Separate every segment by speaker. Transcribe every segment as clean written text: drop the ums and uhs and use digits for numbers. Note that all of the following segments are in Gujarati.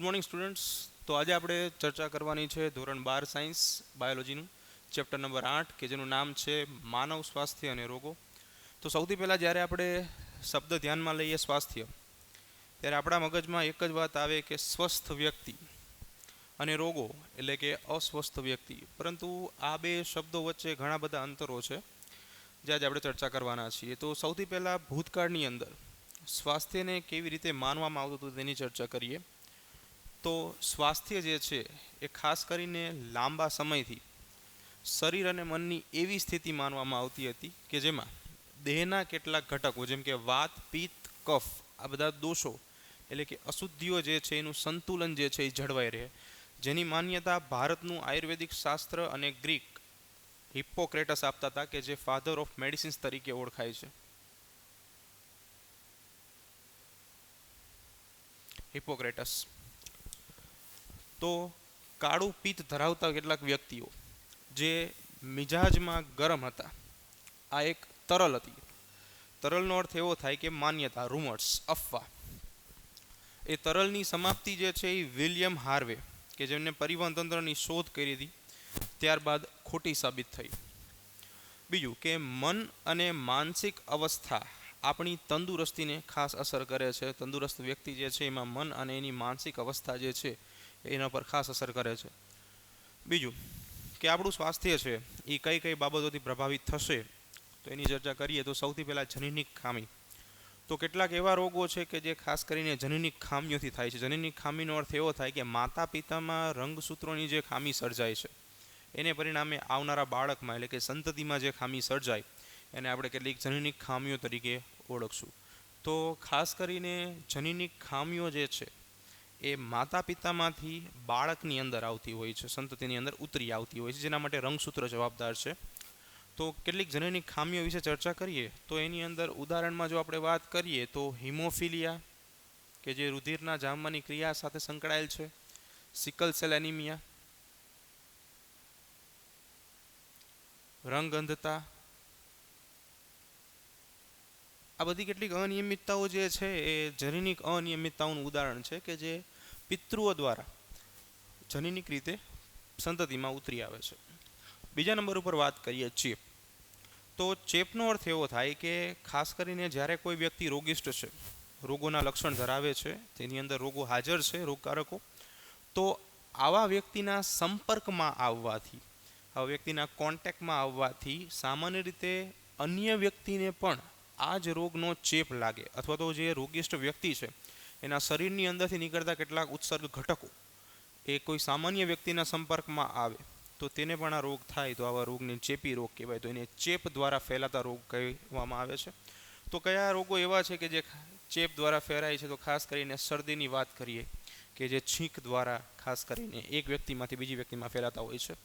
Speaker 1: Good morning students. તો આજે આપણે ચર્ચા કરવાની છે ધોરણ 12 સાયન્સ બાયોલોજીનું ચેપ્ટર નંબર 8 કે જેનું નામ છે માનવ સ્વાસ્થ્ય અને રોગો. તો સૌથી પહેલાં જ્યારે આપણે શબ્દ ધ્યાનમાં લઈએ સ્વાસ્થ્ય, ત્યારે આપણા મગજમાં એક જ વાત આવે કે સ્વસ્થ વ્યક્તિ અને રોગો એટલે કે અસ્વસ્થ વ્યક્તિ. પરંતુ આ બે શબ્દો વચ્ચે ઘણા બધા અંતરો છે જે આજે આપણે ચર્ચા કરવાના છીએ. તો સૌથી પહેલાં ભૂતકાળની અંદર સ્વાસ્થ્યને કેવી રીતે માનવામાં આવતું હતું તેની ચર્ચા કરીએ. તો સ્વાસ્થ્ય જે છે એ ખાસ કરીને લાંબા સમયથી શરીર અને મનની એવી સ્થિતિ માનવામાં આવતી હતી કે જેમાં દેહના કેટલાક ઘટકો જેમ કે વાત, પિત્ત, કફ આ બધા દોષો એટલે કે અશુદ્ધિઓ જે છે એનું સંતુલન જે છે એ જળવાઈ રહે, જેની માન્યતા ભારતનું આયુર્વેદિક શાસ્ત્ર અને ગ્રીક હિપ્પોક્રેટસ આપતા હતા કે જે ફાધર ઓફ મેડિસિન્સ તરીકે ઓળખાય છે. હિપ્પોક્રેટસ. તો કાળું પિત્ત ધરાવતા કેટલાક વ્યક્તિઓ જે મિજાજમાં ગરમ હતા, આ એક તરલ હતી. તરલનો અર્થ એવો થાય કે માન્યતા, રૂમર્સ, અફવા. એ તરલની સમાપ્તિ જે છે એ વિલિયમ હાર્વે કે જેમને પરિવહન તંત્રની શોધ કરી હતી ત્યારબાદ ખોટી સાબિત થઈ. બીજું કે મન અને માનસિક અવસ્થા આપણી તંદુરસ્તીને ખાસ અસર કરે છે. તંદુરસ્ત વ્યક્તિ જે છે એમાં મન અને એની માનસિક અવસ્થા જે છે એના પર ખાસ અસર કરે છે. બીજું કે આપણું સ્વાસ્થ્ય છે એ કઈ કઈ બાબતોથી પ્રભાવિત થશે તો એની ચર્ચા કરીએ. તો સૌથી પહેલાં જનીનિક ખામી. તો કેટલાક એવા રોગો છે કે જે ખાસ કરીને જનીનિક ખામીઓથી થાય છે. જનીનિક ખામીનો અર્થ એવો થાય કે માતા પિતામાં રંગસૂત્રોની જે ખામી સર્જાય છે એને પરિણામે આવનારા બાળકમાં એટલે કે સંતતિમાં જે ખામી સર્જાય એને આપણે કેટલીક જનીનિક ખામીઓ તરીકે ઓળખશું. તો ખાસ કરીને જનીનિક ખામીઓ જે છે એ માતા પિતામાંથી બાળકની અંદર આવતી હોય છે, સંતતિની અંદર ઉતરી આવતી હોય છે, જેના માટે રંગસૂત્ર જવાબદાર છે. તો કેટલીક જનીનિક ખામીઓ વિશે ચર્ચા કરીએ તો એની અંદર ઉદાહરણમાં જો આપણે વાત કરીએ તો હિમોફિલિયા કે જે રુધિરના જામવાની ક્રિયા સાથે સંકળાયેલ છે, સિકલ સેલ એનિમિયા, રંગ અંધતા, આ બધી કેટલીક અનિયમિતતાઓ જે છે એ જનીનિક અનિયમિતતાઓનું ઉદાહરણ છે કે જે પિતૃઓ દ્વારા જનીનિક રીતે સંતતિમાં ઉતરી આવે છે. બીજા નંબર ઉપર વાત કરીએ ચેપ. તો ચેપનો અર્થ એવો થાય કે ખાસ કરીને જ્યારે કોઈ વ્યક્તિ રોગિષ્ટ છે, રોગોના લક્ષણ ધરાવે છે, તેની અંદર રોગો હાજર છે, રોગકારકો, તો આવા વ્યક્તિના સંપર્કમાં આવવાથી, આવા વ્યક્તિના કોન્ટેક્ટમાં આવવાથી સામાન્ય રીતે અન્ય વ્યક્તિને પણ આ જ રોગનો ચેપ લાગે, અથવા તો જે રોગિષ્ટ વ્યક્તિ છે એના શરીરની અંદરથી નીકળતા કેટલાક ઉત્સર્ગ ઘટકો એ કોઈ સામાન્ય વ્યક્તિના સંપર્કમાં આવે તો તેને પણ આ રોગ થાય. તો આવા રોગને ચેપી રોગ કહેવાય. તો એને ચેપ દ્વારા ફેલાતા રોગ કહેવામાં આવે છે. તો કયા રોગો એવા છે કે જે ચેપ દ્વારા ફેલાય છે? તો ખાસ કરીને શરદીની વાત કરીએ કે જે છીંક દ્વારા ખાસ કરીને એક વ્યક્તિમાંથી બીજી વ્યક્તિમાં ફેલાતા હોય છે.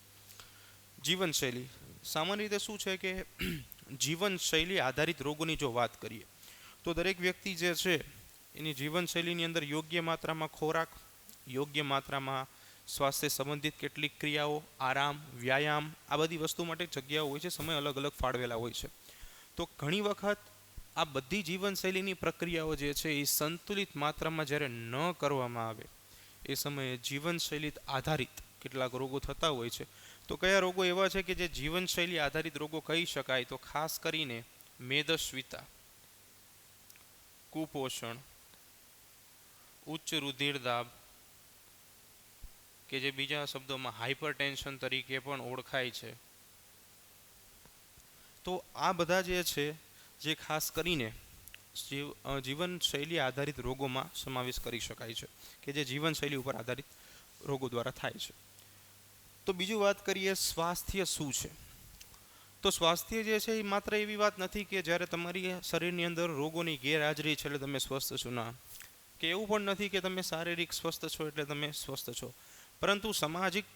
Speaker 1: જીવનશૈલી. સામાન્ય રીતે શું છે કે જીવનશૈલી આધારિત રોગોની જો વાત કરીએ તો દરેક વ્યક્તિ જે છે એની જીવનશૈલીની અંદર યોગ્ય માત્રામાં ખોરાક, યોગ્ય માત્રામાં સ્વાસ્થ્ય સંબંધિત કેટલીક ક્રિયાઓ, આરામ, વ્યાયામ, આ બધી વસ્તુ માટે જગ્યાઓ હોય છે, સમય અલગ અલગ ફાળવેલા હોય છે. તો ઘણી વખત આ બધી જીવનશૈલીની પ્રક્રિયાઓ જે છે એ સંતુલિત માત્રામાં જ્યારે ન કરવામાં આવે એ સમયે જીવનશૈલી આધારિત કેટલાક રોગો થતા હોય છે. તો કયા રોગો એવા છે કે જે જીવનશૈલી આધારિત રોગો કહી શકાય? તો ખાસ કરીને મેદસ્વીતા, કુપોષણ, ઉચ્ચ રુધિરદાબ કે જે બીજા શબ્દોમાં હાઇપરટેન્શન તરીકે પણ ઓળખાય છે. તો આ બધા જે છે જે ખાસ કરીને જીવનશૈલી આધારિત રોગોમાં સમાવેશ કરી શકાય છે કે જે જીવનશૈલી ઉપર આધારિત રોગો દ્વારા થાય છે. તો બીજું વાત કરીએ સ્વાસ્થ્ય શું છે. તો સ્વાસ્થ્ય જે છે એ માત્ર એવી વાત નથી કે જ્યારે તમારી શરીરની અંદર રોગોની ગેરહાજરી છે એટલે તમે સ્વસ્થ છો, ના, કે એવું પણ નથી કે તમે શારીરિક સ્વસ્થ છો એટલે તમે સ્વસ્થ છો. પરંતુ સામાજિક,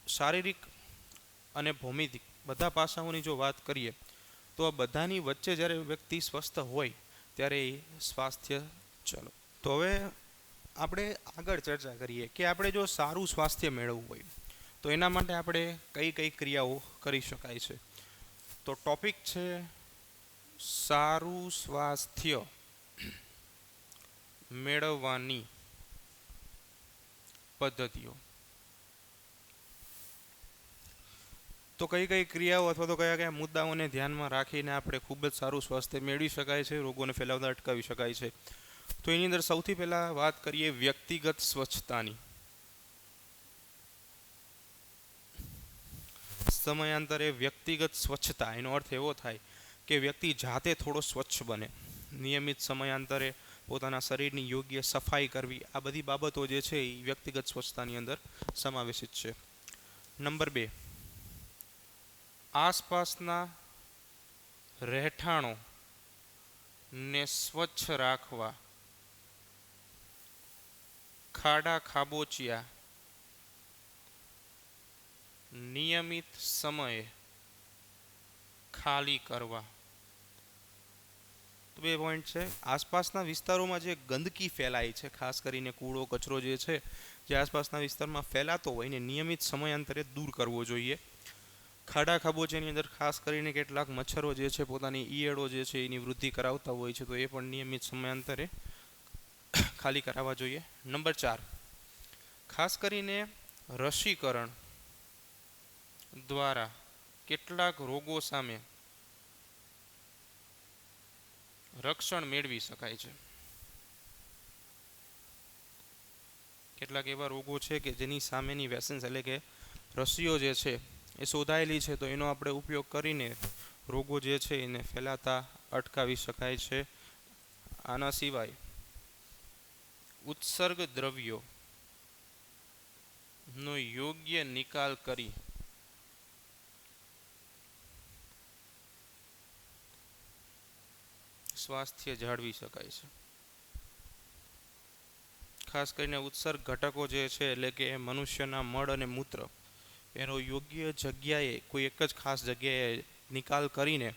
Speaker 1: શારીરિક અને ભૌમિતિક બધા પાસાઓની જો વાત કરીએ તો આ બધાની વચ્ચે જ્યારે વ્યક્તિ સ્વસ્થ હોય ત્યારે એ સ્વાસ્થ્ય. ચલો તો હવે આપણે આગળ ચર્ચા કરીએ કે આપણે જો સારું સ્વાસ્થ્ય મેળવવું હોય તો એના માટે આપણે કઈ કઈ ક્રિયાઓ કરી શકાય છે. તો ટોપિક છે સારું સ્વાસ્થ્ય મેળવવાની પદ્ધતિઓ. તો કઈ કઈ ક્રિયાઓ અથવા તો કયા કયા મુદ્દાઓને ધ્યાનમાં રાખીને આપણે ખૂબ જ સારું સ્વાસ્થ્ય મેળવી શકાય છે, રોગોને ફેલાવતા અટકાવી શકાય છે? તો એની અંદર સૌથી પહેલાં વાત કરીએ વ્યક્તિગત સ્વચ્છતાની. સમયાંતરે વ્યક્તિગત સ્વચ્છતા એનો અર્થ એવો થાય કે વ્યક્તિ જાતે થોડો સ્વચ્છ બને. નિયમિત સમયાંતરે પોતાના શરીરની યોગ્ય સફાઈ કરવી, આ બધી બાબતો જે છે એ વ્યક્તિગત સ્વચ્છતાની અંદર સમાવેશિત છે. નંબર 2, આસપાસના રહેઠાણો ને સ્વચ્છ રાખવા, ખાડા ખાબોચિયા નિયમિત સમયે ખાલી કરવા. તો 2 પોઈન્ટ છે. આસપાસના વિસ્તારોમાં જે ગંદકી ફેલાય છે, ખાસ કરીને કૂડો કચરો જે છે જે આસપાસના વિસ્તારમાં ફેલાતો હોય એને નિયમિત સમયાંતરે દૂર કરવો જોઈએ. ખાડા ખાબોચિયાની અંદર ખાસ કરીને કેટલાક મચ્છરો જે છે પોતાની ઈયળો જે છે એની વૃદ્ધિ કરાવતા હોય છે, તો એ પણ નિયમિત સમયાંતરે ખાલી કરાવવા જોઈએ. નંબર 4, ખાસ કરીને રસીકરણ દ્વારા કેટલાક રોગો સામે રક્ષણ મેળવી શકાય છે. કેટલાક એવા રોગો છે કે જેની સામેની વેક્સિન્સ એટલે કે રસીઓ જે છે એ શોધાયેલી છે, તો એનો આપણે ઉપયોગ કરીને રોગો જે છે એને ફેલાતા અટકાવી શકાય છે. આના સિવાય ઉત્સર્ગ દ્રવ્યોનો યોગ્ય નિકાલ કરી સ્વાસ્થ્ય જાળવી શકાય છે. ખાસ કરીને ઉત્સર્ગ ઘટકો જે છે એટલે કે મનુષ્યના મળ અને મૂત્ર એનો યોગ્ય જગ્યાએ કોઈ એક જ ખાસ જગ્યાએ નિકાલ કરીને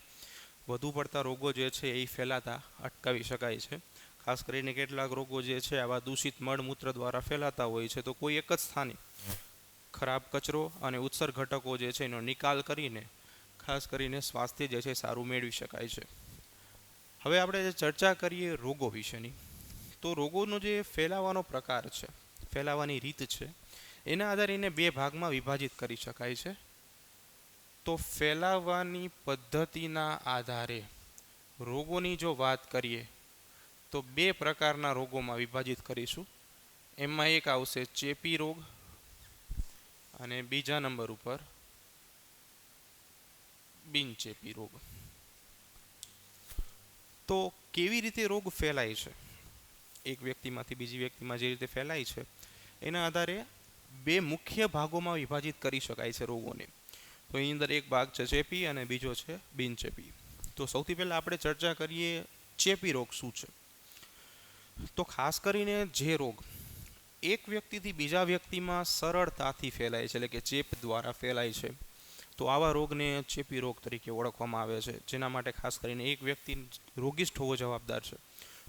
Speaker 1: વધુ પડતા રોગો જે છે એ ફેલાતા અટકાવી શકાય છે. ખાસ કરીને કેટલાક રોગો જે છે આવા દૂષિત મળમૂત્ર દ્વારા ફેલાતા હોય છે, તો કોઈ એક જ સ્થાને ખરાબ કચરો અને ઉત્સર્ગ ઘટકો જે છે એનો નિકાલ કરીને ખાસ કરીને સ્વાસ્થ્ય જે છે સારું મેળવી શકાય છે. હવે આપણે જે ચર્ચા કરીએ રોગો વિશેની, તો રોગોનો જે ફેલાવાનો પ્રકાર છે, ફેલાવાની રીત છે, એના આધારે એને 2 ભાગમાં વિભાજિત કરી શકાય છે. તો ફેલાવાની પદ્ધતિના આધારે રોગોની જો વાત કરીએ તો 2 પ્રકારના રોગોમાં વિભાજિત કરીશું. એમાં એક આવશે ચેપી રોગ અને બીજા નંબર ઉપર બિનચેપી રોગ. તો કેવી રીતે રોગ ફેલાય છે, એક વ્યક્તિમાંથી બીજી વ્યક્તિમાં જે રીતે ફેલાય છે એના આધારે 2 મુખ્ય ભાગોમાં વિભાજિત કરી શકાય છે રોગોને. તો એની અંદર એક ભાગ છે ચેપી અને બીજો છે બિનચેપી. તો સૌથી પહેલાં આપણે ચર્ચા કરીએ ચેપી રોગ શું છે. તો ખાસ કરીને જે રોગ એક વ્યક્તિથી બીજા વ્યક્તિમાં સરળતાથી ફેલાય છે એટલે કે ચેપ દ્વારા ફેલાય છે, તો આવા રોગને ચેપી રોગ તરીકે ઓળખવામાં આવે છે. જેના માટે ખાસ કરીને એક વ્યક્તિ રોગિષ્ઠ હોવો જવાબદાર છે.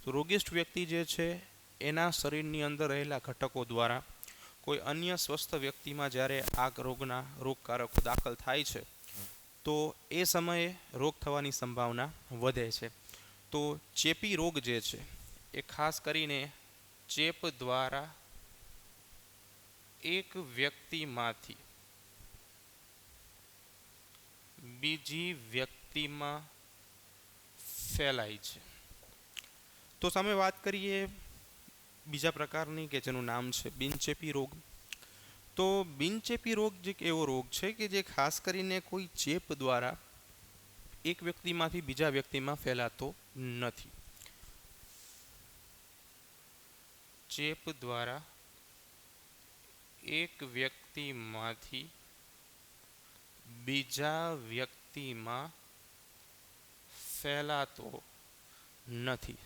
Speaker 1: તો રોગિષ્ઠ વ્યક્તિ જે છે એના શરીરની અંદર રહેલા ઘટકો દ્વારા કોઈ અન્ય સ્વસ્થ વ્યક્તિમાં જ્યારે આ રોગના રોગકારકો દાખલ થાય છે તો એ સમયે રોગ થવાની સંભાવના વધે છે. તો ચેપી રોગ જે છે એ ખાસ કરીને ચેપ દ્વારા એક વ્યક્તિમાંથી બીજી વ્યક્તિમાં ફેલાય છે. તો સામે વાત કરીએ બીજા પ્રકારની કે જેનું નામ છે બિનચેપી રોગ. તો બિનચેપી રોગ જે એવો રોગ છે કે જે ખાસ કરીને કોઈ ચેપ દ્વારા એક વ્યક્તિમાંથી બીજા વ્યક્તિમાં ફેલાતો નથી. ચેપ દ્વારા એક વ્યક્તિમાંથી બીજા વ્યક્તિમાં ફેલાતો નથી.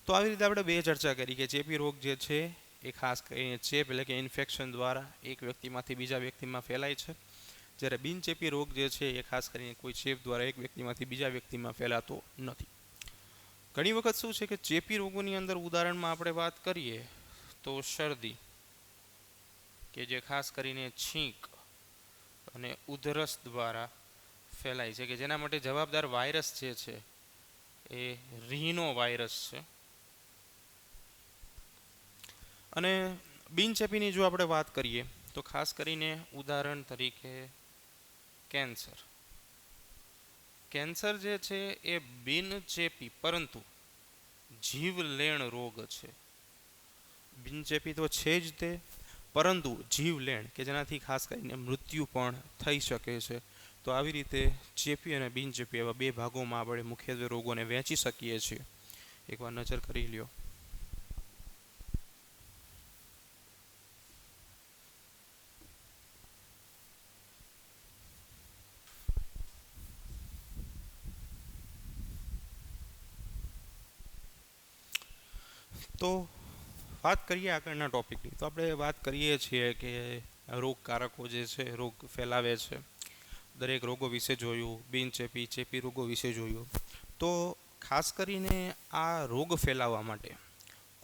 Speaker 1: તો આવી રીતે આપણે 2 ચર્ચા કરી કે ચેપી રોગ જે છે એ ખાસ કરીને ચેપ એટલે કે ઇન્ફેક્શન દ્વારા એક વ્યક્તિમાંથી બીજા વ્યક્તિમાં ફેલાય છે, જ્યારે બિનચેપી રોગ જે છે એ ખાસ કરીને કોઈ ચેપ દ્વારા એક વ્યક્તિમાંથી બીજા વ્યક્તિમાં ફેલાતો નથી. ઘણી વખત શું છે કે ચેપી રોગોની અંદર ઉદાહરણમાં આપણે વાત કરીએ તો શરદી કે જે ખાસ કરીને છીંક અને ઉધરસ દ્વારા ફેલાય છે, કે જેના માટે જવાબદાર વાયરસ જે છે એ રીનો વાયરસ છે. અને બિનચેપીની જો આપણે વાત કરીએ તો ખાસ કરીને ઉદાહરણ તરીકે કેન્સર. કેન્સર જે છે એ બિનચેપી પરંતુ જીવલેણ રોગ છે. બિનચેપી તો છે જ તે, પરંતુ જીવલેણ કે જેનાથી ખાસ કરીને મૃત્યુ પણ થઈ શકે છે. તો આવી રીતે ચેપી અને બિનચેપી એવા બે ભાગોમાં આપણે મુખ્યત્વે રોગોને વહેંચી શકીએ છીએ. એકવાર નજર કરી લ્યો. તો વાત કરીએ આગળના ટોપિકની. તો આપણે વાત કરીએ છીએ કે રોગકારકો જે છે રોગ ફેલાવે છે. દરેક રોગો વિશે જોયું, બિનચેપી ચેપી રોગો વિશે જોયું. તો ખાસ કરીને આ રોગ ફેલાવવા માટે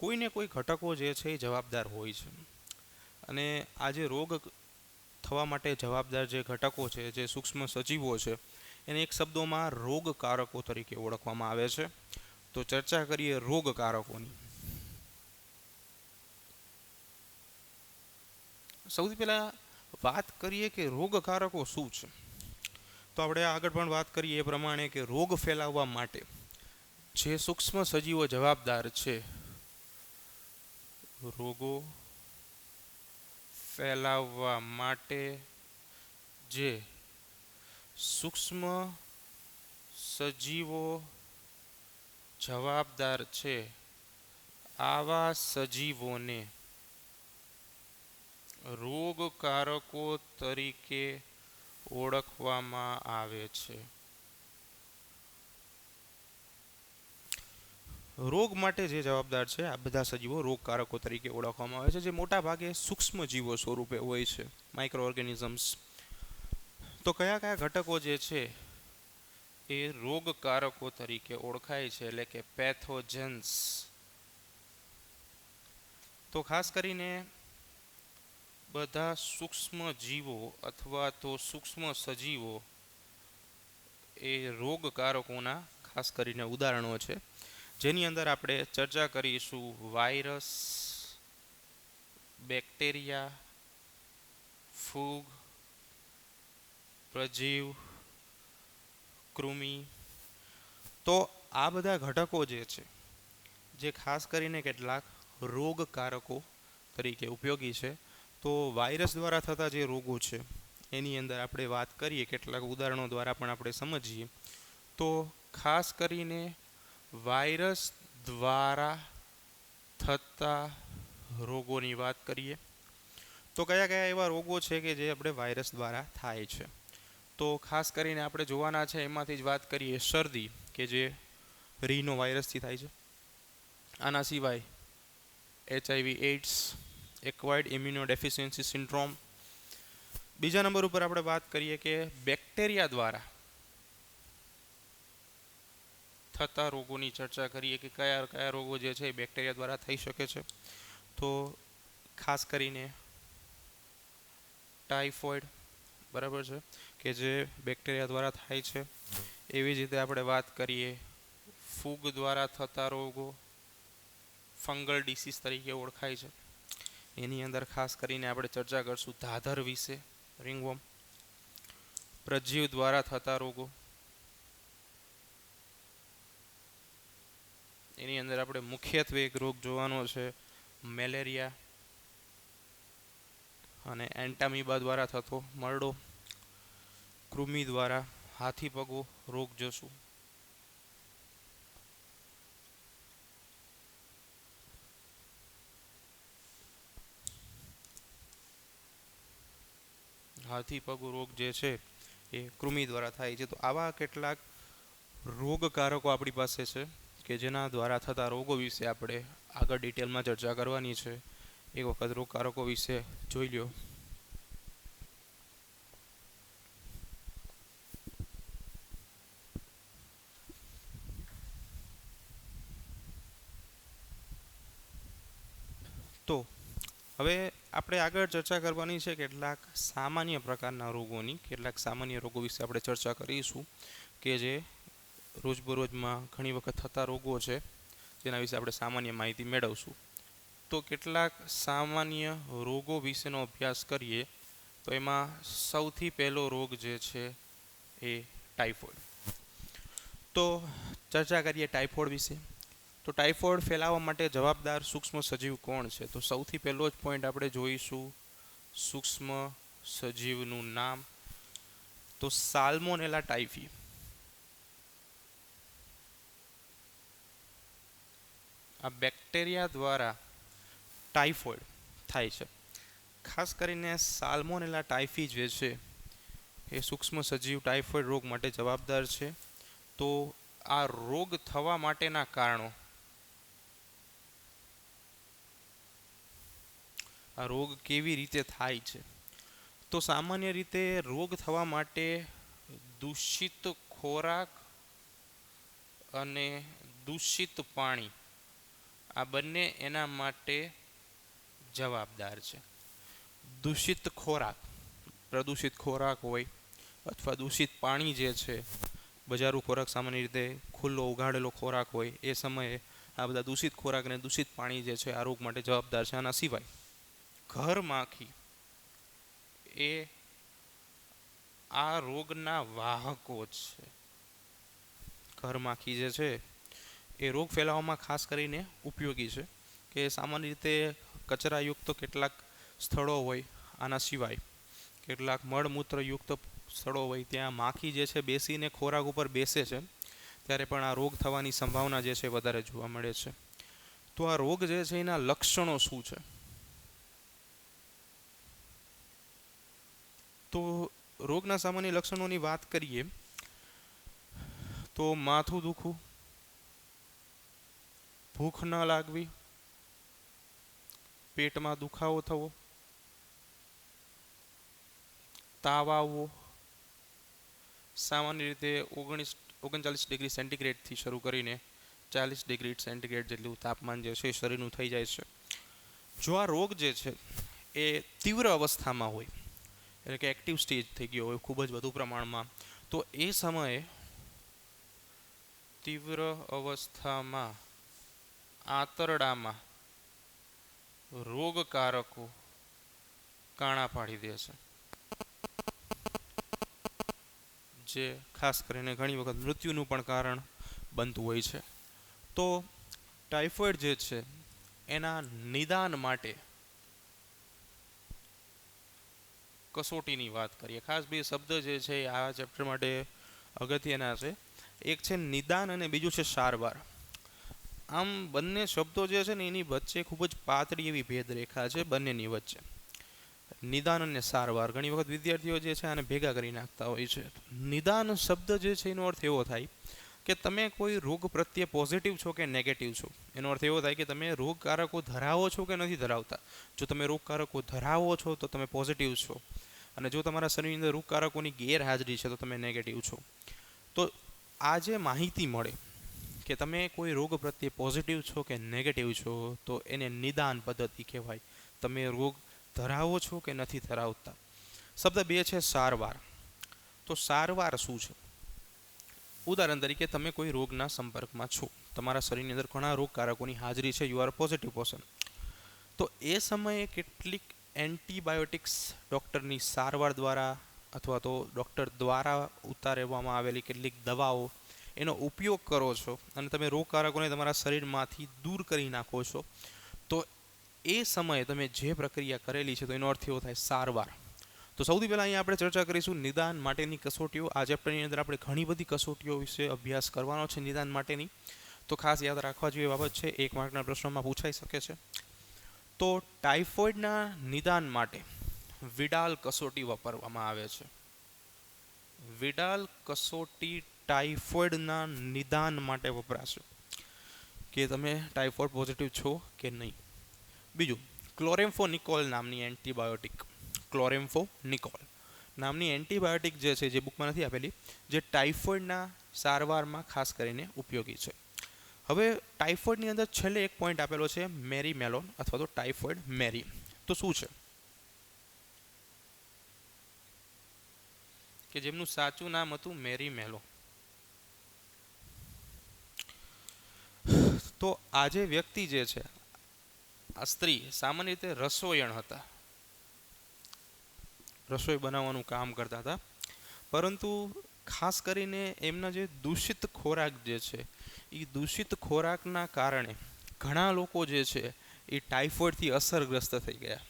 Speaker 1: કોઈને કોઈ ઘટકો જે છે એ જવાબદાર હોય છે. અને આ જે રોગ થવા માટે જવાબદાર જે ઘટકો છે, જે સૂક્ષ્મ સજીવો છે, એને એક શબ્દોમાં રોગકારકો તરીકે ઓળખવામાં આવે છે. તો ચર્ચા કરીએ રોગકારકોની. સૌથી પહેલાં વાત કરીએ કે રોગકારકો શું છે. તો આપણે આગળ પણ વાત કરીએ એ પ્રમાણે કે રોગ ફેલાવવા માટે જે સૂક્ષ્મ સજીવો જવાબદાર છે, રોગો ફેલાવવા માટે જે સૂક્ષ્મ સજીવો જવાબદાર છે, આવા સજીવોને રોગકારકો તરીકે ઓળખવામાં આવે છે. રોગ માટે જે જવાબદાર છે આ બધા સજીવો રોગકારકો તરીકે ઓળખવામાં આવે છે, જે મોટા ભાગે સૂક્ષ્મ જીવો સ્વરૂપે હોય છે, માઇક્રો ઓર્ગેનિઝમ્સ. તો કયા કયા ઘટકો જે છે એ રોગકારકો તરીકે ઓળખાય છે, એટલે કે પેથોજન્સ. તો ખાસ કરીને બધા સૂક્ષ્મ જીવો અથવા તો સૂક્ષ્મ સજીવો એ રોગકારકોના ખાસ કરીને ઉદાહરણો છે, જેની અંદર આપણે ચર્ચા કરીશું વાયરસ, બેક્ટેરિયા, ફૂગ, પ્રજીવ, કૃમિ. તો આ બધા ઘટકો જે છે જે ખાસ કરીને કેટલાક રોગકારકો તરીકે ઉપયોગી છે. તો વાયરસ દ્વારા થતા જે રોગો છે એની અંદર આપણે વાત કરીએ, કેટલાક ઉદાહરણો દ્વારા પણ આપણે સમજીએ. તો ખાસ કરીને વાયરસ દ્વારા થતા રોગોની વાત કરીએ તો કયા કયા એવા રોગો છે કે જે આપણે વાયરસ દ્વારા થાય છે. તો ખાસ કરીને આપણે જોવાના છે એમાંથી જ વાત કરીએ શરદી, કે જે રીનો વાયરસથી થાય છે. આના સિવાય HIV એઇડ્સ, એક્વાયર્ડ ઇમ્યુનોડેફિશિયન્સી સિન્ડ્રોમ. બીજા નંબર ઉપર આપણે વાત કરીએ કે બેક્ટેરિયા દ્વારા થતા રોગોની ચર્ચા કરીએ કે કયા કયા રોગો જે છે એ બેક્ટેરિયા દ્વારા થઈ શકે છે. તો ખાસ કરીને ટાઇફોઇડ, બરાબર છે, કે જે બેક્ટેરિયા દ્વારા થાય છે. એવી જ રીતે આપણે વાત કરીએ ફૂગ દ્વારા થતા રોગો, ફંગલ ડિસીઝ તરીકે ઓળખાય છે. એની અંદર ખાસ કરીને આપણે ચર્ચા કરશું ધાધર વિશે, રિંગવોર્મ. પ્રજીવ દ્વારા થતા રોગો, એની અંદર આપણે મુખ્યત્વે એક રોગ જોવાનો છે મેલેરિયા, અને એન્ટામીબા દ્વારા થતો મરડો. કૃમિ દ્વારા હાથીપગો રોગ જોશું. હાથીપગો રોગ જે છે એ કૃમિ દ્વારા થાય છે. તો આવા કેટલાક રોગકારકો આપણી પાસે છે કે જેના દ્વારા થતા રોગો વિશે આપણે આગળ ડિટેલમાં ચર્ચા કરવાની છે. એક વખત રોગકારકો વિશે જોઈ લ્યો. તો હવે આપણે આગળ ચર્ચા કરવાની છે કેટલાક સામાન્ય પ્રકારના રોગોની. કેટલાક સામાન્ય રોગો વિશે આપણે ચર્ચા કરીશું કે જે રોજબરોજમાં ઘણી વખત થતા રોગો છે, જેના વિશે આપણે સામાન્ય માહિતી મેળવશું. તો કેટલાક સામાન્ય રોગો વિશેનો અભ્યાસ કરીએ તો એમાં સૌથી પહેલો રોગ જે છે એ ટાઇફોઇડ. તો ચર્ચા કરીએ ટાઇફોઇડ વિશે. તો ટાઇફોઇડ ફેલાવવા માટે જવાબદાર સૂક્ષ્મ સજીવ કોણ છે? તો સૌથી પહેલો જ પોઈન્ટ આપણે જોઈશું સૂક્ષ્મ સજીવનું નામ. તો સાલ્મોનેલા ટાઇફી. આ બેક્ટેરિયા દ્વારા ટાઇફોઇડ થાય છે. ખાસ કરીને સાલ્મોનેલા ટાઇફી જે છે એ સૂક્ષ્મ સજીવ ટાઇફોઇડ રોગ માટે જવાબદાર છે. તો આ રોગ થવા માટેના કારણો, આ રોગ કેવી રીતે થાય છે? તો સામાન્ય રીતે રોગ થવા માટે દૂષિત ખોરાક અને દૂષિત પાણી આ બંને એના માટે જવાબદાર છે. દૂષિત ખોરાક, પ્રદૂષિત ખોરાક હોય અથવા દૂષિત પાણી જે છે, બજારું ખોરાક સામાન્ય રીતે ખુલ્લો ઉગાડેલો ખોરાક હોય, એ સમયે આ બધા દૂષિત ખોરાક અને દૂષિત પાણી જે છે આ રોગ માટે જવાબદાર છે. આના સિવાય ઘર માખી એ આ રોગના વાહકો છે. ઘર માખી જે છે એ રોગ ફેલાવવામાં ખાસ કરીને ઉપયોગી છે. કે સામાન્ય રીતે કચરાયુક્ત કેટલાક સ્થળો હોય, આના સિવાય કેટલાક મળમૂત્રયુક્ત સ્થળો હોય, ત્યાં માખી જે છે બેસીને ખોરાક ઉપર બેસે છે, ત્યારે પણ આ રોગ થવાની સંભાવના જે છે વધારે જોવા મળે છે. તો આ રોગ જે છે એના લક્ષણો શું છે? તો રોગના સામાન્ય લક્ષણોની વાત કરીએ તો માથું દુખવું, ભૂખ ન લાગવી, પેટમાં દુખાવો થવો, તાવ આવવો, સામાન્ય રીતે 39 ડિગ્રી સેન્ટીગ્રેડથી શરૂ કરીને 40 ડિગ્રી સેન્ટીગ્રેડ જેટલું તાપમાન જે છે શરીરનું થઈ જાય છે. જો આ રોગ જે છે એ તીવ્ર અવસ્થામાં હોય, એટલે કે એક્ટિવ સ્ટેજ થઈ ગયો હોય ખૂબ જ વધુ પ્રમાણમાં, તો એ સમયે તીવ્ર અવસ્થામાં આંતરડામાં રોગકારકો કાણા પાડી દે છે, જે ખાસ કરીને ઘણી વખત મૃત્યુનું પણ કારણ બનતું હોય છે. તો ટાઇફોઇડ જે છે એના નિદાન માટે કસોટીની વાત કરીએ. ખાસ બે શબ્દ જે છે આ ચેપ્ટર માટે અગત્યના છે. એક છે નિદાન અને બીજું છે સારવાર. આમ બંને શબ્દો જે છે ને એની વચ્ચે ખૂબ જ પાતળી એવી ભેદરેખા છે બંનેની વચ્ચે. નિદાન અને સારવાર ઘણી વખત વિદ્યાર્થીઓ જે છે આને ભેગા કરી નાખતા હોય છે. નિદાન શબ્દ જે છે એનો અર્થ એવો થાય કે તમે કોઈ રોગ પ્રત્યે પોઝિટિવ છો કે નેગેટિવ છો. એનો અર્થ એવો થાય કે તમે રોગકારકો ધરાવો છો કે નથી ધરાવતા. જો તમે રોગકારકો ધરાવો છો તો તમે પોઝિટિવ છો, અને જો તમારા શરીરની અંદર રોગકારકોની ગેરહાજરી છે તો તમે નેગેટિવ છો. તો આ જે માહિતી મળે કે તમે કોઈ રોગ પ્રત્યે પોઝિટિવ છો કે નેગેટિવ છો, તો એને નિદાન પદ્ધતિ કહેવાય. તમે રોગ ધરાવો છો કે નથી ધરાવતા. શબ્દ બે છે સારવાર. તો સારવાર શું છે? ઉદાહરણ તરીકે તમે કોઈ રોગના સંપર્કમાં છો, તમારા શરીરની અંદર ઘણા રોગકારકોની હાજરી છે, યુ આર પોઝિટિવ પર્સન. તો એ સમયે કેટલીક એન્ટીબાયોટિક્સ ડૉક્ટરની સારવાર દ્વારા અથવા તો ડૉક્ટર દ્વારા ઉતારવામાં આવેલી કેટલીક દવાઓ એનો ઉપયોગ કરો છો અને તમે રોગકારકોને તમારા શરીરમાંથી દૂર કરી નાખો છો. તો એ સમયે તમે જે પ્રક્રિયા કરેલી છે તો એનો અર્થ એવો થાય સારવાર. તો સૌથી પહેલાં અહીંયા આપણે ચર્ચા કરીશું નિદાન માટેની કસોટીઓ. આ ચેપ્ટરની અંદર આપણે ઘણી બધી કસોટીઓ વિશે અભ્યાસ કરવાનો છે નિદાન માટેની. તો ખાસ યાદ રાખવા જેવી બાબત છે, 1 માર્કના પ્રશ્નોમાં પૂછાઈ શકે છે. તો ટાઇફોઇડના નિદાન માટે વિડાલ કસોટી વાપરવામાં આવે છે. વિડાલ કસોટી ટાઇફોઇડના નિદાન માટે વપરાશે કે તમે ટાઇફોઇડ પોઝિટિવ છો કે નહીં. બીજું, ક્લોરેમ્ફોનિકોલ નામની એન્ટીબાયોટિક, ક્લોરેમ્ફોનિકોલ નામની એન્ટીબાયોટિક જે છે, જે બુકમાં નથી આપેલી, જે ટાઇફોઇડના સારવારમાં ખાસ કરીને ઉપયોગી છે. હવે ટાઇફોઇડની અંદર છેલ્લે એક પોઈન્ટ આપેલો છે મેરીમેલોન અથવા તો ટાઇફોઇડ મેરી. તો શું છે? કે જેમનું સાચું નામ હતું મેરીમેલો. તો આ જે વ્યક્તિ જે છે આ સ્ત્રી સામાન્ય રીતે રસોઈયણ હતા, રસોઈ બનાવવાનું કામ કરતા હતા. પરંતુ ખાસ કરીને એમના જે દૂષિત ખોરાક જે છે એ દૂષિત ખોરાકના કારણે ઘણા લોકો જે છે એ ટાઇફોઇડથી અસરગ્રસ્ત થઈ ગયા.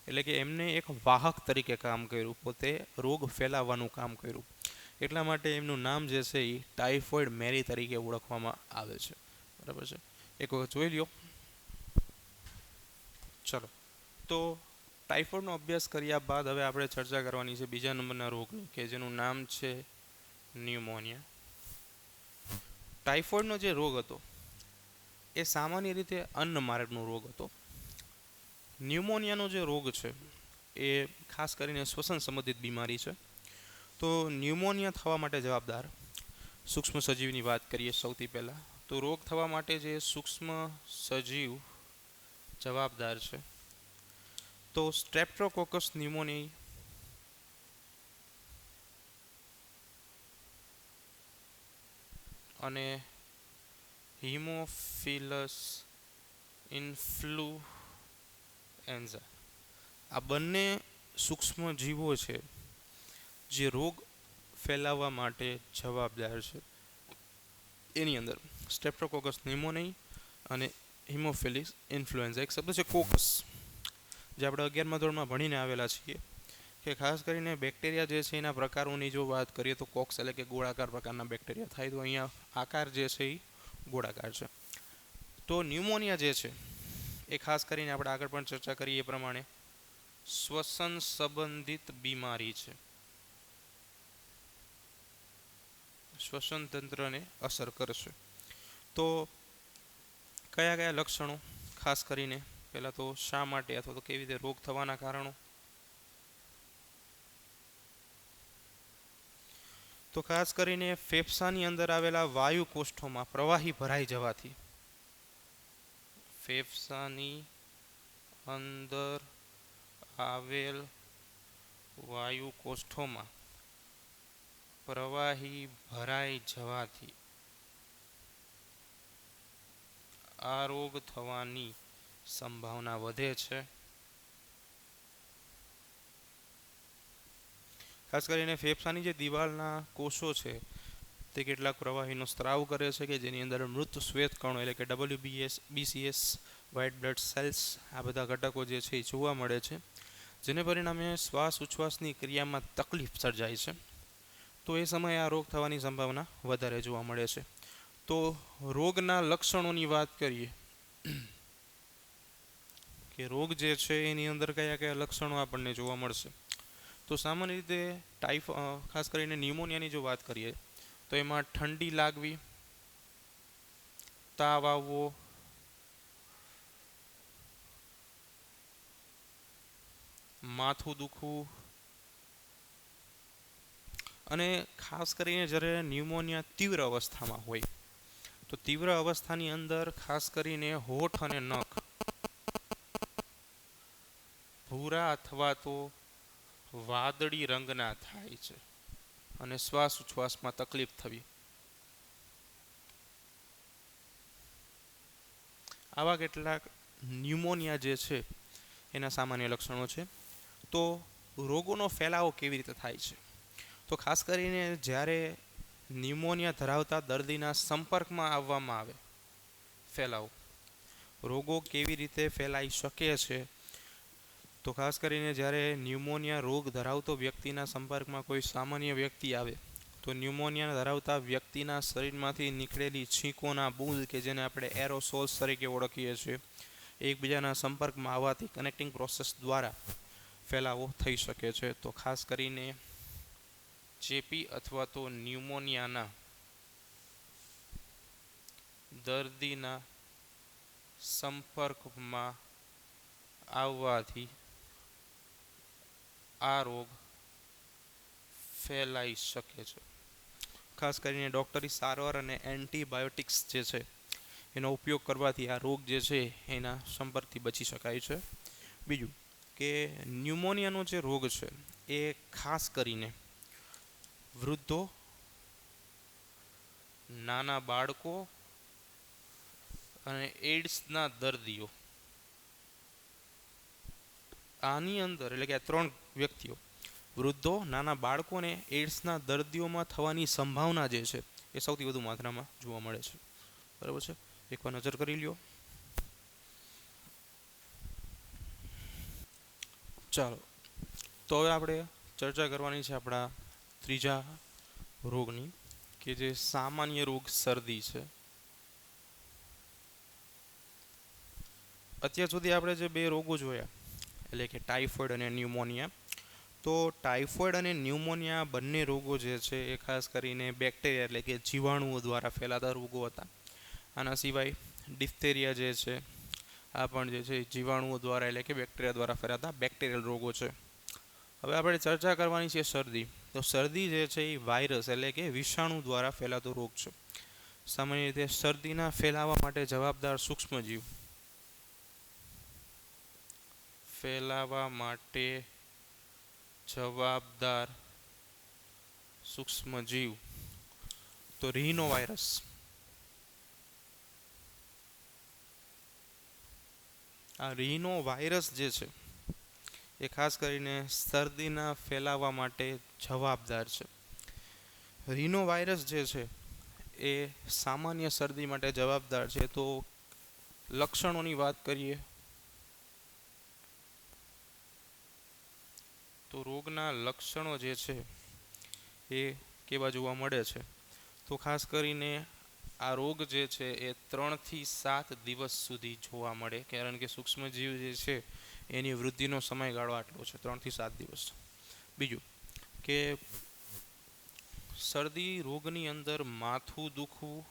Speaker 1: એટલે કે એમને એક વાહક તરીકે કામ કર્યું, પોતે રોગ ફેલાવવાનું કામ કર્યું. એટલા માટે એમનું નામ જે છે એ ટાઇફોઇડ મેરી તરીકે ઓળખવામાં આવે છે. બરાબર છે, એક વખત જોઈ લ્યો. ચલો, તો ટાઇફોઇડનો અભ્યાસ કર્યા બાદ હવે આપણે ચર્ચા કરવાની છે બીજા નંબરના રોગની, કે જેનું નામ છે ન્યુમોનિયા. ટાઇફોઇડનો જે રોગ હતો એ સામાન્ય રીતે અન્નમાર્ગનો રોગ હતો. ન્યુમોનિયાનો જે રોગ છે એ ખાસ કરીને શ્વસન સંબંધિત બીમારી છે. તો ન્યુમોનિયા થવા માટે જવાબદાર સૂક્ષ્મ સજીવની વાત કરીએ સૌથી પહેલાં. તો રોગ થવા માટે જે સૂક્ષ્મ સજીવ જવાબદાર છે તો સ્ટ્રેપ્ટોકોકસ ન્યુમોનિયાઈ, અને હિમોફિલસ ઇન્ફ્લુએન્ઝા, આ બંને સૂક્ષ્મ જીવો છે જે રોગ ફેલાવવા માટે જવાબદાર છે. એની અંદર સ્ટ્રેપ્ટોકોકસ ન્યુમોનિયાઈ અને હિમોફિલિસ ઇન્ફ્લુએન્ઝા. એક શબ્દ છે કોકસ, જે આપણે 11મા ધોરણમાં ભણીને આવેલા છીએ, કે ખાસ કરીને બેક્ટેરિયા જે છે એના પ્રકારોની જો વાત કરીએ તો કોક્સ એટલે કે ગોળાકાર પ્રકારના બેક્ટેરિયા થાય. તો અહીંયા આકાર જે છે એ ગોળાકાર છે. તો ન્યુમોનિયા જે છે એ ખાસ કરીને આપણે આગળ પણ ચર્ચા કરીએ એ પ્રમાણે શ્વસન સંબંધિત બીમારી છે, શ્વસન તંત્રને અસર કરશે. તો કયા કયા લક્ષણો, ખાસ કરીને પહેલાં તો શા માટે અથવા તો કેવી રીતે રોગ થવાના કારણો. તો ખાસ કરીને ફેફસાની અંદર આવેલા વાયુ કોષ્ઠોમાં પ્રવાહી ભરાઈ જવાથી, ફેફસાની અંદર આવેલ વાયુ કોષ્ઠોમાં પ્રવાહી ભરાઈ જવાથી આ રોગ થવાની સંભાવના વધે છે. ખાસ કરીને ફેફસાની જે દિવાલના કોષો છે તે કેટલાક પ્રવાહીનો સ્ત્રાવ કરે છે, કે જેની અંદર મૃત શ્વેત કણો એટલે કે WBS, BCS, white blood cells, આ બધા ઘટકો જે છે એ જોવા મળે છે, જેને પરિણામે શ્વાસ ઉચ્છ્વાસની ક્રિયામાં તકલીફ સર્જાય છે. તો એ સમયે આ રોગ થવાની સંભાવના વધારે જોવા મળે છે. તો રોગના લક્ષણોની વાત કરીએ કે રોગ જે છે એની અંદર કયા કયા લક્ષણો આપણને જોવા મળશે. તો સામાન્ય રીતે ખાસ કરીને ન્યુમોનિયાની જો વાત કરીએ તો એમાં ઠંડી લાગવી, તાવ આવવો, માથું દુખવું, અને ખાસ કરીને જ્યારે ન્યુમોનિયા તીવ્ર અવસ્થામાં હોય તો તીવ્ર અવસ્થાની અંદર ખાસ કરીને હોઠ અને નખ ભૂરા અથવા તો વાદળી રંગના થાય છે, અને શ્વાસ ઉચ્છ્વાસમાં તકલીફ થવી. આવા કેટલાક ન્યુમોનિયા જે છે એના સામાન્ય લક્ષણો છે. તો રોગોનો ફેલાવો કેવી રીતે થાય છે. તો ખાસ કરીને જ્યારે ન્યુમોનિયા ધરાવતા દર્દીના સંપર્કમાં આવવામાં આવે, ફેલાવો રોગો કેવી રીતે ફેલાઈ શકે છે. તો ખાસ કરીને જ્યારે ન્યુમોનિયા રોગ ધરાવતો વ્યક્તિના સંપર્કમાં કોઈ સામાન્ય વ્યક્તિ આવે તો ન્યુમોનિયા ધરાવતા વ્યક્તિના શરીરમાંથી નીકળેલી છીંકોના બૂંદ, કે જેને આપણે એરોસોલ્સ તરીકે ઓળખીએ છીએ, એકબીજાના સંપર્કમાં આવવાથી કનેક્ટિંગ પ્રોસેસ દ્વારા ફેલાવો થઈ શકે છે. તો ખાસ કરીને ચેપી અથવા તો ન્યુમોનિયાના દર્દીના સંપર્કમાં આવવાથી આ રોગ ફેલાઈ શકે છે. ખાસ કરીને ડૉક્ટરી સારવાર અને એન્ટીબાયોટિક્સ જે છે એનો ઉપયોગ કરવાથી આ રોગ જે છે એના સંપર્કથી બચી શકાય છે. બીજું કે ન્યુમોનિયાનો જે રોગ છે એ ખાસ કરીને વૃદ્ધો, નાના બાળકો અને એડ્સના દર્દીઓ આની અંદર એટલે કે આ 3 વ્યક્તિઓ, વૃદ્ધો, નાના બાળકોને એડ્સના દર્દીઓમાં થવાની સંભાવના જે છે એ સૌથી વધુ માત્રામાં જોવા મળે છે. બરાબર છે, એકવાર નજર કરી લ્યો. ચાલો, તો હવે આપણે ચર્ચા કરવાની છે આપણા ત્રીજા રોગની, કે જે સામાન્ય રોગ શરદી છે. અત્યાર સુધી આપણે જે 2 રોગો જોયા, એટલે કે ટાઇફોઇડ અને ન્યુમોનિયા, તો ટાઇફોઇડ અને ન્યુમોનિયા બંને રોગો જે છે એ ખાસ કરીને બેક્ટેરિયા એટલે કે જીવાણુઓ દ્વારા ફેલાતા રોગો હતા. આના સિવાય ડિફ્થેરિયા જે છે આ પણ જે છે જીવાણુઓ દ્વારા એટલે કે બેક્ટેરિયા દ્વારા ફેલાતા બેક્ટેરિયલ રોગો છે. હવે આપણે ચર્ચા કરવાની છે શરદી. તો શરદી જે છે એ વાયરસ એટલે કે વિષાણુ દ્વારા ફેલાતો રોગ છે. સામાન્ય રીતે શરદીના ફેલાવા માટે જવાબદાર સૂક્ષ્મજીવ તો રિનો વાયરસ. આ રિનો વાયરસ જે છે એ ખાસ કરીને શરદીના ફેલાવા માટે જવાબદાર છે. રિનો વાયરસ જે છે એ સામાન્ય શરદી માટે જવાબદાર છે. તો લક્ષણોની વાત કરીએ તો રોગના લક્ષણો જે છે એ કેવા જોવા મળે છે, તો ખાસ કરીને આ રોગ જે છે એ 3 થી 7 દિવસ સુધી જોવા મળે, કારણ કે સૂક્ષ્મજીવ જે છે એની વૃદ્ધિનો સમયગાળો આટલો છે, 3 થી 7 દિવસ. બીજું કે શરદી રોગની અંદર માથું દુખવું,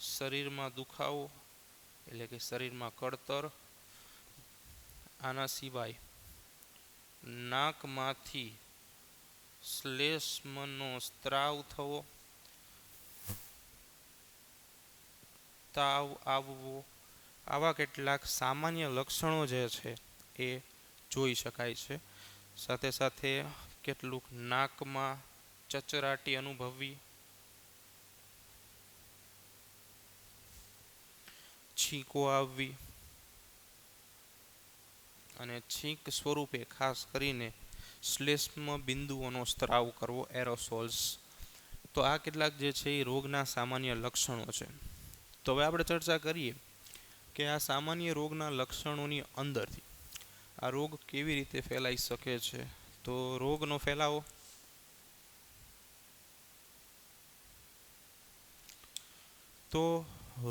Speaker 1: શરીરમાં દુખાવો એટલે કે શરીરમાં કળતર, આના સિવાય નાકમાંથી શ્લેષ્મનો સ્ત્રાવ થવો, તાવ આવવો, આવા કેટલાક સામાન્ય લક્ષણો જે છે એ જોઈ શકાય છે. સાથે સાથે કેટલુંક નાકમાં ચચરાટી અનુભવવી, છીંકો આવવી અને છીંક સ્વરૂપે ખાસ કરીને શ્લેષ્મ બિંદુઓનો સ્ત્રાવ કરવો, એરોસોલ્સ. તો આ કેટલાક જે છે એ રોગના સામાન્ય લક્ષણો છે. તો હવે આપણે ચર્ચા કરીએ કે આ સામાન્ય રોગના લક્ષણોની અંદરથી આ રોગ કેવી રીતે ફેલાઈ શકે છે. તો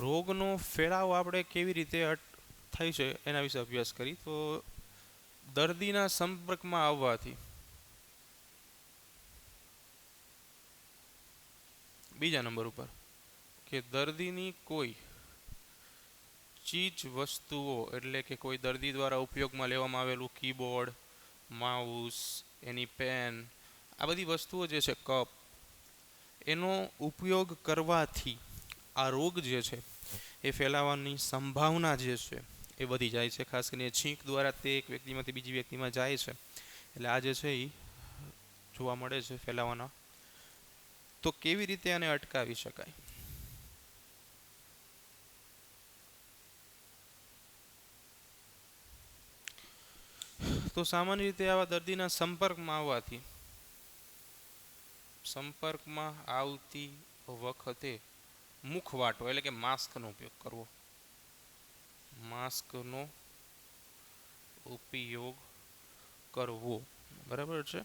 Speaker 1: રોગનો ફેલાવો આપણે કેવી રીતે થાય છે એના વિશે અભ્યાસ કરી. તો દર્દીના સંપર્કમાં આવવાથી, બીજા નંબર ઉપર કે દર્દીની કોઈ ચીજ વસ્તુઓ એટલે કે કોઈ દર્દી દ્વારા ઉપયોગમાં લેવામાં આવેલું કીબોર્ડ, માઉસ, એની પેન, આ બધી વસ્તુઓ જે છે, કપ, એનો ઉપયોગ કરવાથી આ રોગ જે છે એ ફેલાવાની સંભાવના જે છે એ વધી જાય છે. ખાસ કરીને છીંક દ્વારા તે એક વ્યક્તિમાંથી બીજી વ્યક્તિમાં જાય છે, એટલે આ જે છે એ જોવા મળે છે ફેલાવાના. તો કેવી રીતે આને અટકાવી શકાય? તો સામાન્ય રીતે આવા દર્દીના સંપર્કમાં આવતી વખતે મુખવાટો એટલે કે માસ્કનો ઉપયોગ કરવો, બરાબર છે,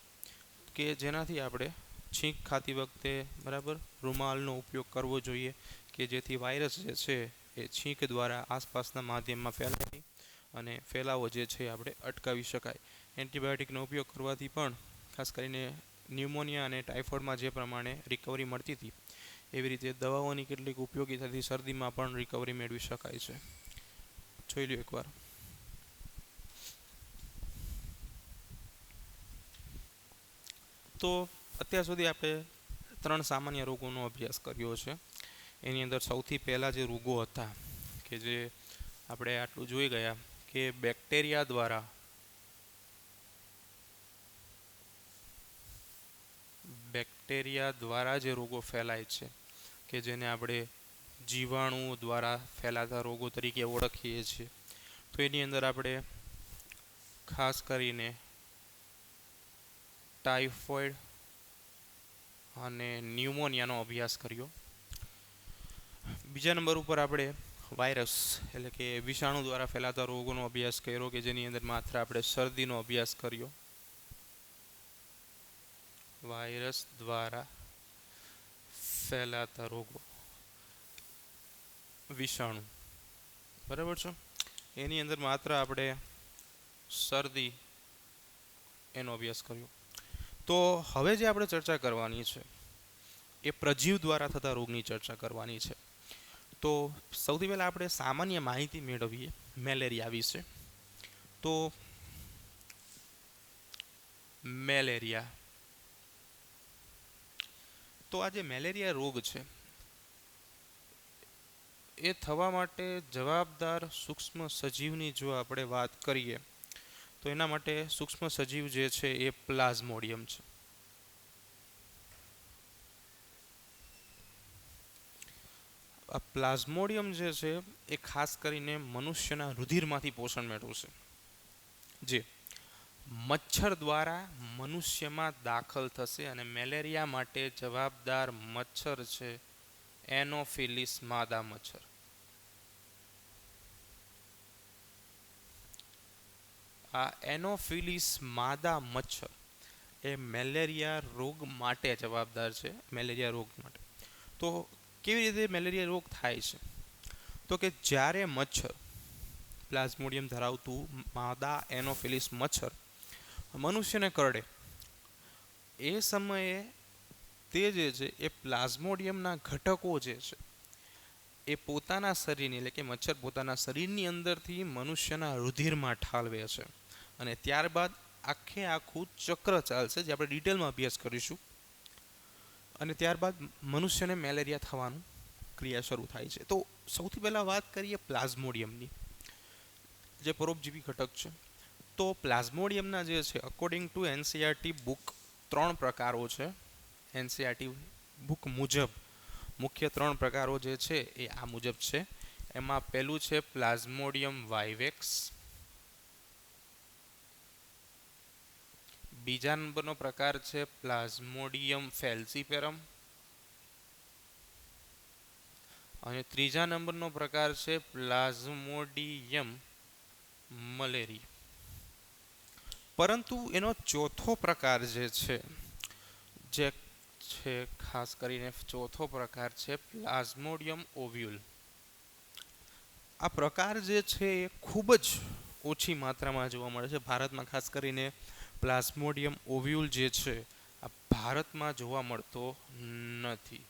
Speaker 1: કે જેનાથી આપણે છીંક ખાતી વખતે બરાબર રૂમાલનો ઉપયોગ કરવો જોઈએ, કે જેથી વાયરસ જે છે એ છીંક દ્વારા આસપાસના માધ્યમમાં ફેલાય નહીં અને ફેલાવો જે છે આપણે અટકાવી શકાય. એન્ટીબાયોટિકનો ઉપયોગ કરવાથી પણ ખાસ કરીને ન્યુમોનિયા અને ટાઇફોઇડમાં જે પ્રમાણે રિકવરી મળતી હતી એવી રીતે દવાઓની કેટલીક ઉપયોગિતાથી શરદીમાં પણ રિકવરી મેળવી શકાય છે. જોઈ લો એકવાર. તો અત્યાર સુધી આપણે 3 સામાન્ય રોગોનો અભ્યાસ કર્યો છે. એની અંદર સૌથી પહેલાં જે રોગો હતા કે જે આપણે આટલું જોઈ ગયા કે બેક્ટેરિયા દ્વારા જે રોગો ફેલાય છે, કે જેને આપણે જીવાણુઓ દ્વારા ફેલાતા રોગો તરીકે ઓળખીએ છીએ. તો એની અંદર આપણે ખાસ કરીને ટાઇફોઇડ અને ન્યુમોનિયાનો અભ્યાસ કર્યો. બીજા નંબર ઉપર આપણે વાયરસ એટલે કે વિષાણુ દ્વારા ફેલાતા રોગોનો અભ્યાસ કર્યો કે જેની અંદર માત્ર આપણે શરદીનો અભ્યાસ કર્યો. વાયરસ દ્વારા ફેલાતા રોગો વિષાણુ, બરાબર છે. એની અંદર માત્ર આપણે શરદી એનો અભ્યાસ કર્યો. તો હવે જે આપણે ચર્ચા કરવાની છે એ પ્રજીવ દ્વારા થતા રોગની ચર્ચા કરવાની છે. તો સૌથી પહેલાં આપણે સામાન્ય માહિતી મેળવીએ મેલેરિયા વિશે. તો મેલેરિયા, તો આ જે મેલેરિયા રોગ છે એ થવા માટે જવાબદાર સૂક્ષ્મ સજીવની જો આપણે વાત કરીએ તો એના માટે સૂક્ષ્મ સજીવ જે છે એ પ્લાઝ્મોડિયમ છે. આ પ્લાઝ્મોડિયમ જે છે એ ખાસ કરીને મનુષ્યના રુધિરમાંથી પોષણ મેળવશે, જે મચ્છર દ્વારા મનુષ્યમાં દાખલ થશે અને મેલેરિયા માટે જવાબદાર મચ્છર છે એનોફિલિસ માદા મચ્છર. આ એનોફિલિસ માદા મચ્છર એ મેલેરિયા રોગ માટે જવાબદાર છે. મેલેરિયા રોગ માટે તો કેવી રીતે મેલેરિયા રોગ થાય છે? તો કે જ્યારે મચ્છર પ્લાઝ્મોડિયમ ધરાવતું માદા એનોફિલિસ મચ્છર મનુષ્યને કરડે એ સમયે તે જે છે એ પ્લાઝ્મોડિયમના ઘટકો જે છે એ પોતાના શરીરની એટલે કે મચ્છર પોતાના શરીરની અંદરથી મનુષ્યના રુધિરમાં ઠાલવે છે અને ત્યારબાદ આખે આખું ચક્ર ચાલશે જે આપણે ડિટેલમાં અભ્યાસ કરીશું અને ત્યારબાદ મનુષ્યને મેલેરિયા થવાનું ક્રિયા શરૂ થાય છે. તો સૌથી પહેલાં વાત કરીએ પ્લાઝ્મોડિયમની, જે પરોપજીવી ઘટક છે. તો પ્લાઝ્મોડિયમના જે છે અકોર્ડિંગ ટુ એનસીઆરટી બુક 3 પ્રકારો છે. એનસીઆરટી બુક મુજબ મુખ્ય 3 પ્રકારો જે છે એ આ મુજબ છે. એમાં પહેલું છે પ્લાઝ્મોડિયમ વાઇવેક્સ, બીજા નંબરનો પ્રકાર છે પ્લાઝ્મોડિયમ ફેલ્સીપેરમ અને ત્રીજા નંબરનો પ્રકાર છે પ્લાઝ્મોડિયમ મલેરી. પરંતુ એનો ચોથો પ્રકાર જે છે ખાસ કરીને ચોથો પ્રકાર છે પ્લાઝ્મોડિયમ ઓવ્યુલ. આ પ્રકાર જે છે એ ખૂબ જ ઓછી માત્રામાં જોવા મળે છે ભારતમાં. ખાસ કરીને પ્લાઝ્મોડિયમ ઓવ્યુલ જે છે આ ભારતમાં જોવા મળતો નથી.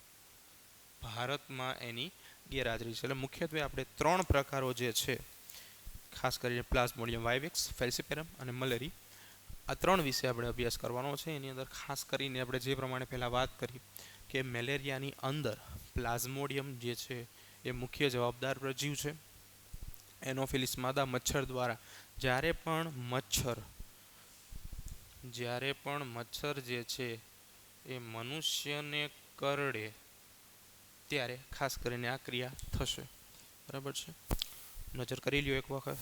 Speaker 1: ભારતમાં એની ગેરહાજરી છે. એટલે મુખ્યત્વે આપણે 3 પ્રકારો જે છે ખાસ કરીને પ્લાઝ્મોડિયમ વાઇવેક્સ, ફેલ્સીપેરમ અને મલેરી, આ 3 વિશે આપણે અભ્યાસ કરવાનો છે. એની અંદર ખાસ કરીને આપણે જે પ્રમાણે પહેલાં વાત કરી કે મેલેરિયાની અંદર પ્લાઝ્મોડિયમ જે છે એ મુખ્ય જવાબદાર પ્રજીવ છે. એનોફિલિસ માદા મચ્છર દ્વારા જ્યારે પણ મચ્છર જે છે એ મનુષ્યને કરડે ત્યારે ખાસ કરીને આ ક્રિયા થશે. બરાબર છે, નજર કરી લ્યો એક વખત.